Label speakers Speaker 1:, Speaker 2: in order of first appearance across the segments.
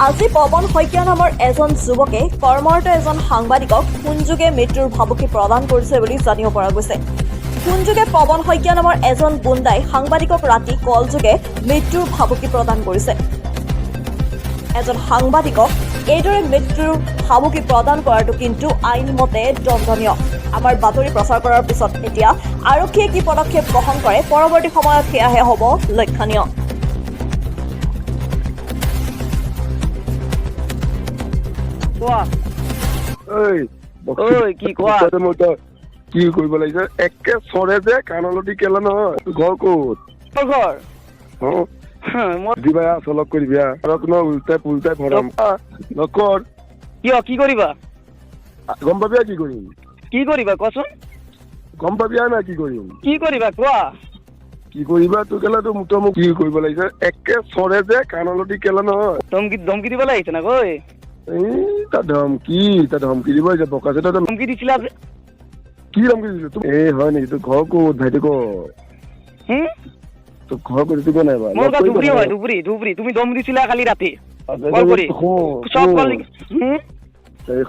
Speaker 1: আজি পৱন শইকীয়া নামৰ এজন যুৱকে কৰ্মৰত এজন সাংবাদিকক ফোনযোগে মৃত্যুৰ ভাবুকি প্ৰদান কৰিছে বুলি জানিব পৰা গৈছে। ফোনযোগে পৱন শইকীয়া নামৰ এজন গুণ্ডাই সাংবাদিকক ৰাতি কলযোগে মৃত্যুৰ ভাবুকি প্ৰদান কৰিছে। এজন সাংবাদিকক এইদৰে মৃত্যুৰ ভাবুকি প্ৰদান কৰাটো কিন্তু আইনমতে দণ্ডনীয়। আমাৰ বাতৰি প্ৰচাৰ কৰাৰ পিছত এতিয়া আৰক্ষীয়ে কি পদক্ষেপ গ্ৰহণ কৰে পৰৱৰ্তী সময়ত সেয়াহে হ'ব লক্ষণীয়।
Speaker 2: কি কৰিব লাগিছে একে চৰে যে কাণলতি কেলা নহয় ঘৰ ক'ত
Speaker 3: ঘৰ
Speaker 2: দিবা চলক কৰিবি আৰু তোমাৰ উল্টাই পুল্টাই ভৰাম নকৰ
Speaker 3: কিয় কি কৰিবা
Speaker 2: গম পাবি কি কৰিম
Speaker 3: কি কৰিবা কোৱাচোন
Speaker 2: গম পাবি নাই কি কৰিম
Speaker 3: কি কৰিবা কোৱা
Speaker 2: কি কৰিবা তোৰ কেলা তো মোক কি কৰিব লাগিছে একে চৰে যে কাণলতি কেলা নহয়
Speaker 3: ধমকি দিব লাগিছে না কৈ
Speaker 2: ধমকি দিব বকা
Speaker 3: ধমকি দিছিলা যে
Speaker 2: কি ধমকি দিছিলো হয় নেকি তোৰ ঘৰ ক'ত ভাইটি ক তোৰ ঘৰ ক'ত তোৰ নাই
Speaker 3: মোৰ ঘৰ ধুবুৰী হয় ধুবুৰী তুমি দম দিছিলা কালি ৰাতি কল কৰি চব কল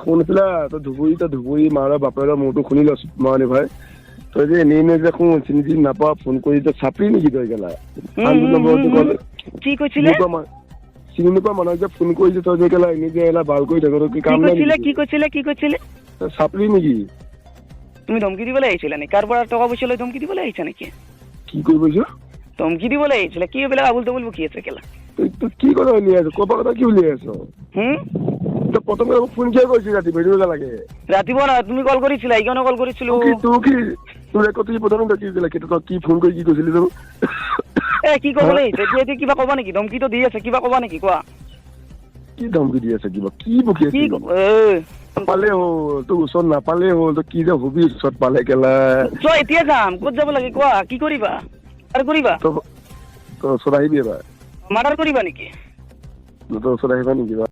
Speaker 2: শুনিছিলা তই ধুবুৰী মাৰৰ বাপেৰৰ মোৰটো শুনি লৈছো মাৰণি ভাই তই যে এনেই যে শুন চিনি চিনি নাপাৱ ফোন কৰি তই চাপৰি নেকি তই কেলা
Speaker 3: কি কৈছিলে
Speaker 2: চিনি নোপোৱা মানুহক যে ফোন কৰিছে তই যে কেলা এনেই যে এলা ভাল কৰি থাক কি কাম নাই
Speaker 3: কি কৈছিলে
Speaker 2: চাপৰি নেকি
Speaker 3: তুমি ধমকি দিবলৈ আহিছিলা নেকি কাৰ পৰা টকা পইচা লৈ ধমকি দিবলৈ আহিছা নেকি
Speaker 2: কি কৰিব
Speaker 3: ধমকি দিবলৈ আহিছিলা কি এইবিলাক আবুল তাবুল বকি আছে কেলা
Speaker 2: তই কি কথা উলিয়াই আছ ক'ৰ কথা কি উলিয়াই আছ তই প্ৰথমে ফোন কিয় কৰিছিলি ৰাতি ভেটিব লাগে
Speaker 3: ৰাতিপুৱা না তুমি কল কৰিছিলা এইকাৰণে কল কৰিছিলো
Speaker 2: তোৰ একো প্ৰথমে কি তই কি ফোন কৰি কি কৈছিলি তই
Speaker 3: কি ক'বলৈ আহিছে এতিয়া কিবা ক'বা নেকি ধমকিটো দি আছে কিবা ক'বা নেকি কোৱা
Speaker 2: কি ধমকি দি আছে কিবা কি বকি আছে পালে হ'ল তোৰ ওচৰত নাপালে হ'ল তই কি যে হবি ওচৰত পালে কেলা
Speaker 3: তই এতিয়া যাম ক'ত যাব লাগে কোৱা কি কৰিবা আৰু কৰিবা
Speaker 2: তই ওচৰত আহিবি এবাৰ
Speaker 3: মাৰ্ডাৰ কৰিবা নেকি
Speaker 2: তই ওচৰত আহিবা নেকি